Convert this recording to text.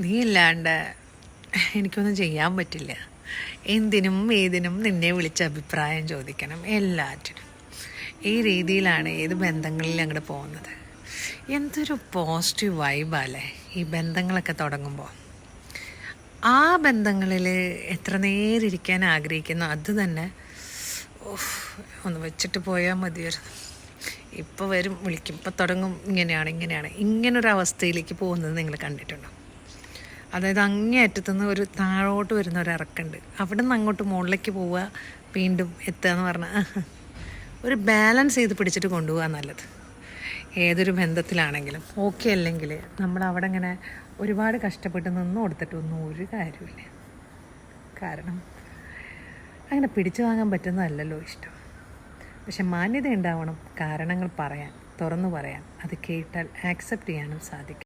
നീ ഇല്ലാണ്ട് എനിക്കൊന്നും ചെയ്യാൻ പറ്റില്ല. എന്തിനും ഏതിനും നിന്നെ വിളിച്ച് അഭിപ്രായം ചോദിക്കണം, എല്ലാറ്റിനും. ഈ രീതിയിലാണ് ഏത് ബന്ധങ്ങളിൽ അങ്ങോട്ട് പോകുന്നത്. എന്തൊരു പോസിറ്റീവ് വൈബല്ലേ ഈ ബന്ധങ്ങളൊക്കെ തുടങ്ങുമ്പോൾ. ആ ബന്ധങ്ങളിൽ എത്ര നേരം ഇരിക്കാൻ ആഗ്രഹിക്കുന്നു, അത് തന്നെ ഒന്ന് വെച്ചിട്ട് പോയാൽ മതിയായിരുന്നു. ഇപ്പോൾ വരും, വിളിക്കും, ഇപ്പോൾ തുടങ്ങും, ഇങ്ങനെയാണ് ഇങ്ങനൊരവസ്ഥയിലേക്ക് പോകുന്നത് നിങ്ങൾ കണ്ടിട്ടുണ്ടോ? അതായത് അങ്ങേയറ്റത്തുനിന്ന് ഒരു താഴോട്ട് വരുന്ന ഒരു ഇറക്കുണ്ട്, അവിടെ നിന്ന് അങ്ങോട്ട് മുകളിലേക്ക് പോവുക, വീണ്ടും എത്തുക എന്ന് പറഞ്ഞാൽ ഒരു ബാലൻസ് ചെയ്ത് പിടിച്ചിട്ട് കൊണ്ടുപോകാൻ നല്ലത്. ഏതൊരു ബന്ധത്തിലാണെങ്കിലും ഓക്കെ അല്ലെങ്കിൽ നമ്മൾ അവിടെ ഇങ്ങനെ ഒരുപാട് കഷ്ടപ്പെട്ട് നിന്ന് കൊടുത്തിട്ടൊന്നും ഒരു കാര്യമില്ല. കാരണം അങ്ങനെ പിടിച്ചു വാങ്ങാൻ പറ്റുന്നതല്ലല്ലോ ഇഷ്ടം. പക്ഷെ മാന്യത ഉണ്ടാവണം, കാരണങ്ങൾ പറയാൻ, തുറന്നു പറയാൻ, അത് കേട്ടാൽ ആക്സെപ്റ്റ് ചെയ്യാനും സാധിക്കും.